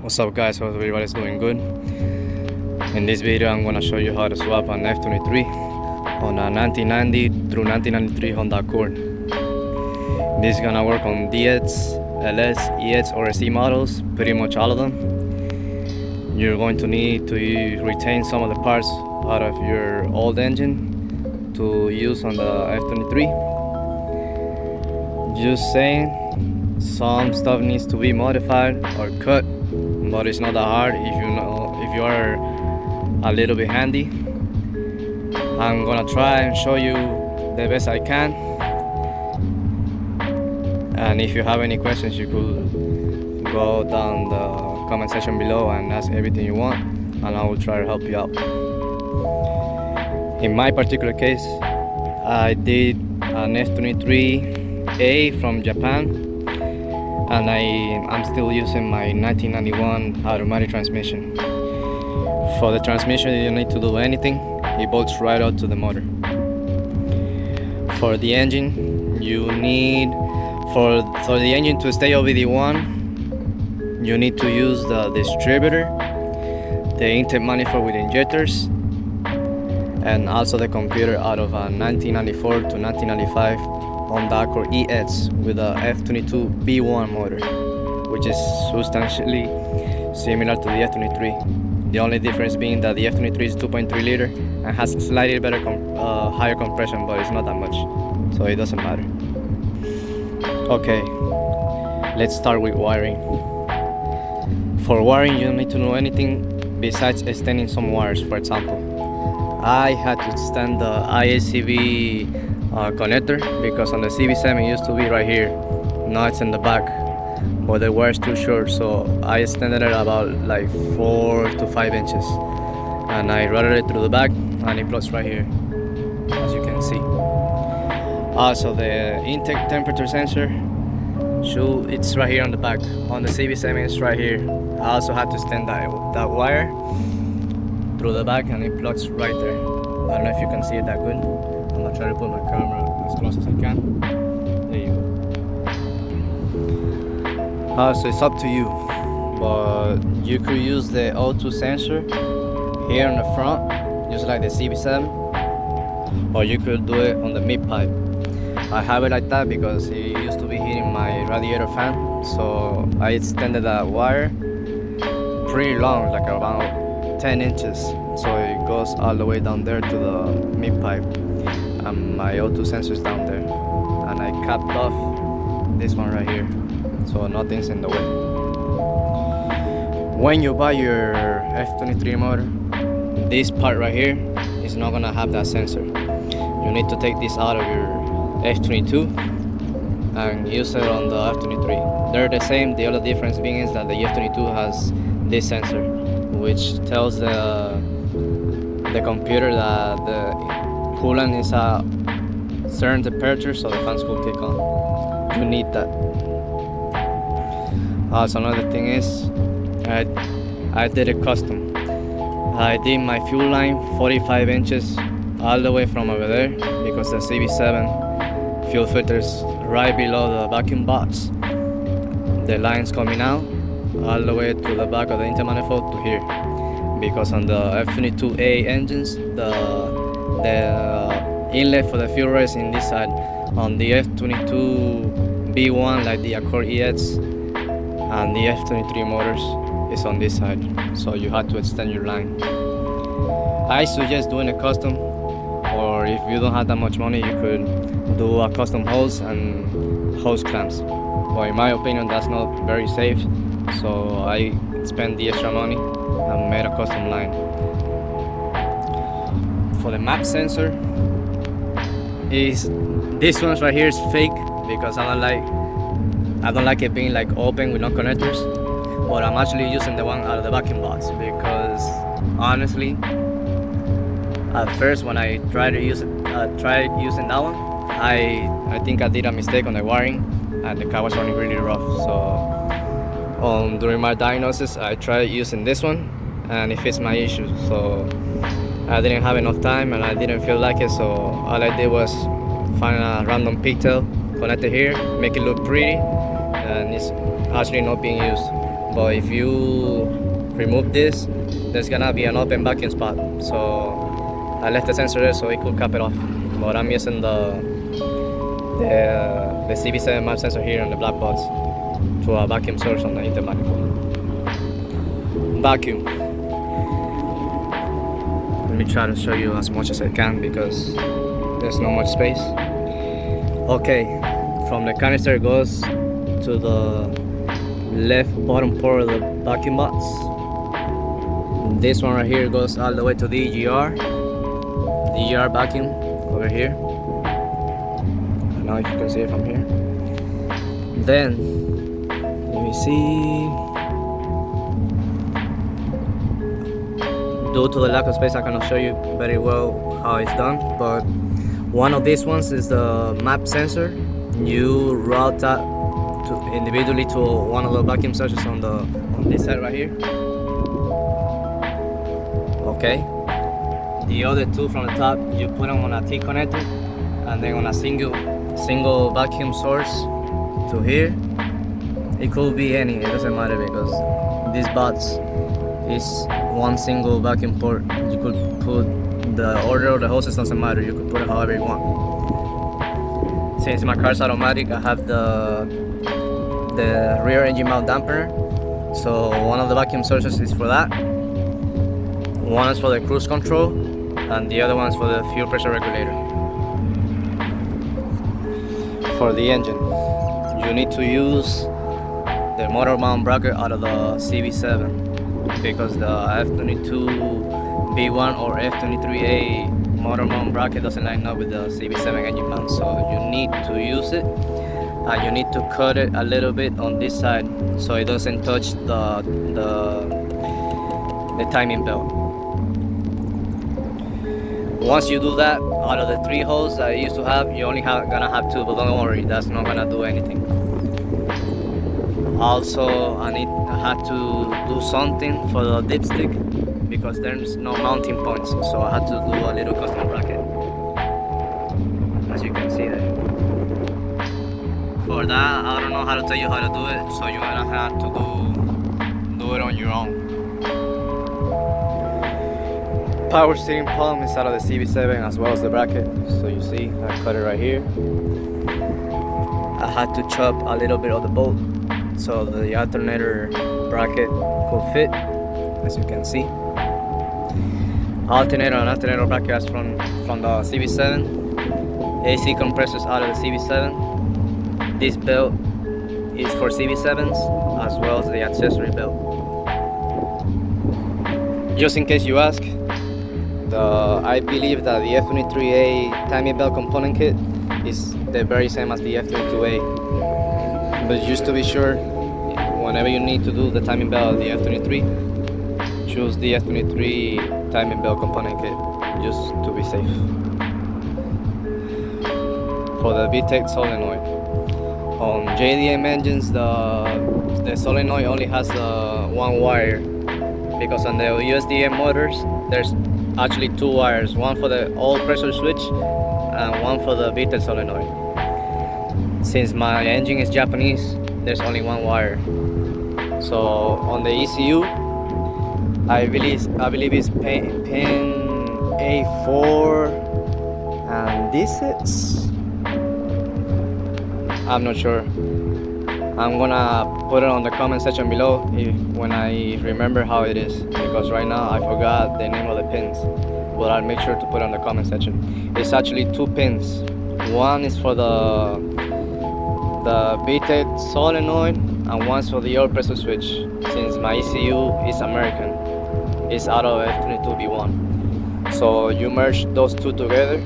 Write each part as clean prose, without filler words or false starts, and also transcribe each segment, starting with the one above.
What's up guys, hope everybody's doing good. In this video I'm gonna show you how to swap an F23 on a 1990 through 1993 Honda Accord. This is gonna work on DX, LS, EX or SE models, pretty much all of them. You're going to need to retain some of the parts out of your old engine to use on the F23. Just saying, some stuff needs to be modified or cut, but it's not that hard if you are a little bit handy. I'm gonna try and show you the best I can, and if you have any questions you could go down the comment section below and ask everything you want, and I will try to help you out. In my particular case, I did an F23A from Japan, and I'm still using my 1991 automatic transmission. For the transmission, you don't need to do anything. It bolts right out to the motor. For the engine, you need, for the engine to stay OBD1, you need to use the distributor, the intake manifold with injectors, and also the computer out of a 1994 to 1995 Honda Accord EX with a F22B1 motor, which is substantially similar to the F23. The only difference being that the F23 is 2.3 liter and has slightly better higher compression, but it's not that much, so it doesn't matter. Okay, let's start with wiring. For wiring, you don't need to know anything besides extending some wires. For example, I had to extend the IACV connector because on the CB7 it used to be right here. Now it's in the back, but the wire is too short, so I extended it about like 4 to 5 inches, and I routed it through the back, and it plugs right here, as you can see. Also, the intake temperature sensor, it's right here on the back. On the CB7 it's right here. I also had to extend that wire through the back, and it plugs right there. I don't know if you can see it that good. I'm gonna try to put my camera as close as I can. There you go. So it's up to you, but you could use the O2 sensor here in the front, just like the CB7, or you could do it on the mid pipe. I have it like that because it used to be hitting my radiator fan, so I extended that wire pretty long, like about 10 inches, so it goes all the way down there to the mid pipe, and my O2 sensor's down there, and I capped off this one right here, so nothing's in the way. When you buy your F23 motor, this part right here is not gonna have that sensor. You need to take this out of your F22 and use it on the F23. They're the same, the only difference being is that the F22 has this sensor, which tells the computer that the coolant is a certain temperature, so the fans will kick on. You need that. Also, another thing is, I did it custom. I did my fuel line 45 inches all the way from over there, because the CB7 fuel filter is right below the vacuum box. The line's coming out all the way to the back of the intake manifold to here, because on the F22A engines, the inlet for the fuel rail is in this side. On the F22B1, like the Accord EX and the F23 motors, is on this side, so you have to extend your line. I suggest doing a custom, or if you don't have that much money, you could do a custom hose and hose clamps, but in my opinion that's not very safe, so I spent the extra money and made a custom line. For the map sensor, this one right here is fake because I don't like it being like open with no connectors, but I'm actually using the one out of the vacuum box because honestly, at first when I tried using that one, I think I did a mistake on the wiring, and the car was running really rough. So during my diagnosis, I tried using this one, and it fixed my issue. So I didn't have enough time, and I didn't feel like it. So all I did was find a random pigtail, connect it here, make it look pretty, and it's actually not being used. but if you remove this, there's gonna be an open vacuum spot. So I left the sensor there so it could cap it off. But I'm using the CB7 map sensor here on the black box to a vacuum source on the inter manifold. Vacuum. Let me try to show you as much as I can because there's not much space. Okay, from the canister it goes to the left bottom port of the vacuum box. This one right here goes all the way to the EGR vacuum over here. I don't know if you can see it from here. Then let me see. Due to the lack of space, I cannot show you very well how it's done, but one of these ones is the map sensor. You route that individually to one of the vacuum sensors on this side right here. Okay. The other two from the top, you put them on a T connector, and then on a single vacuum source to here. It could be any, it doesn't matter because this box is one single vacuum port. You could put the order of the hoses, doesn't matter, you could put it however you want. Since my car's automatic, I have the rear engine mount dampener, so one of the vacuum sources is for that. One is for the cruise control, and the other one is for the fuel pressure regulator. For the engine, you need to use the motor mount bracket out of the CB7 because the F22B1 or F23A motor mount bracket doesn't line up with the CB7 engine mount, so you need to use it, and you need to cut it a little bit on this side so it doesn't touch the timing belt. Once you do that, out of the 3 holes that I used to have, you only gonna have 2, but don't worry, that's not gonna do anything. Also, I had to do something for the dipstick because there's no mounting points, so I had to do a little custom bracket, as you can see there. For that, I don't know how to tell you how to do it, so you're gonna have to do it on your own. Power steering pump is out of the CB7 as well as the bracket, so you see I cut it right here. I had to chop a little bit of the bolt so the alternator bracket could fit, as you can see. Alternator and alternator bracket is from the CB7. AC compressors out of the CB7. This belt is for CB7s as well as the accessory belt. Just in case you ask, I believe that the F23A timing belt component kit is the very same as the F22A. But just to be sure, whenever you need to do the timing belt of the F23, choose the F23 timing belt component kit, just to be safe. For the Vtec Solenoid. On JDM engines, the solenoid only has one wire, because on the usdm motors, there's actually 2 wires, one for the oil pressure switch and one for the Vtec solenoid. Since my engine is Japanese, there's only 1 wire. So on the ECU, I believe it's pin A4 and this is, I'm not sure. I'm gonna put it on the comment section below when I remember how it is, because right now I forgot the name of the pins, but I'll make sure to put it on the comment section. It's actually 2 pins. One is for the Vtec solenoid and one's for the oil pressure switch. Since my ECU is American, it's out of F22B1. So you merge those 2 together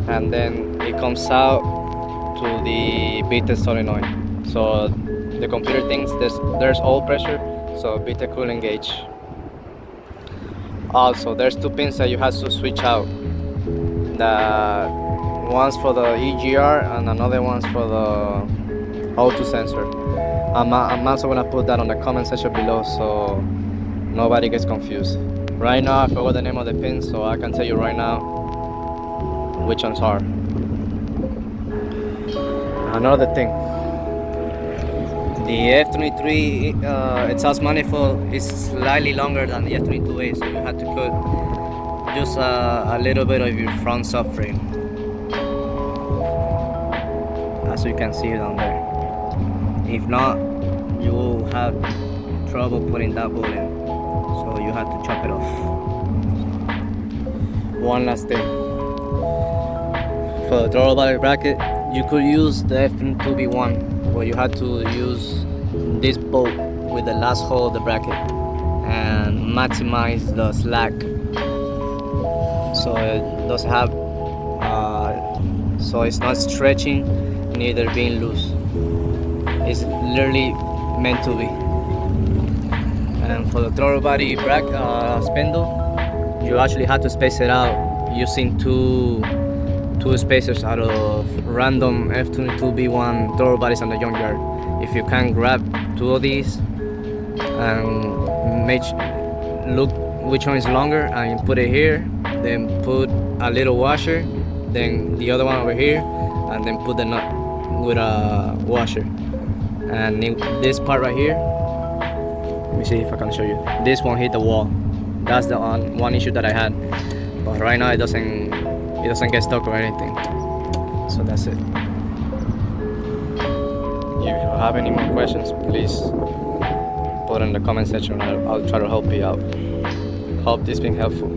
and then it comes out to the Vtec solenoid. So the computer thinks there's oil pressure, so Vtec cooling gauge. Also, there's 2 pins that you have to switch out. One's for the EGR and another one's for the O2 sensor. I'm also gonna put that on the comment section below so nobody gets confused. Right now I forgot the name of the pins, so I can tell you right now which ones are. Another thing, The F23 exhaust manifold is slightly longer than the F22A, so you have to cut just a little bit of your front subframe, as you can see down there. If not, you will have trouble putting that bolt in, so you have to chop it off. One last thing, for the throttle body bracket, you could use the F2B1, but you have to use this bolt with the last hole of the bracket and maximize the slack, so it does have so it's not stretching, neither being loose. It's literally meant to be. And for the throttle body spindle, you actually have to space it out using two spacers out of random F22B1 throttle bodies on the junkyard. If you can grab two of these and look which one is longer and you put it here, then put a little washer, then the other one over here, and then put the nut with a washer. And this part right here, let me see if I can show you. This one hit the wall. That's the one issue that I had, but right now it doesn't get stuck or anything. So that's it. If you have any more questions, please put in the comment section. I'll try to help you out. Hope this been helpful.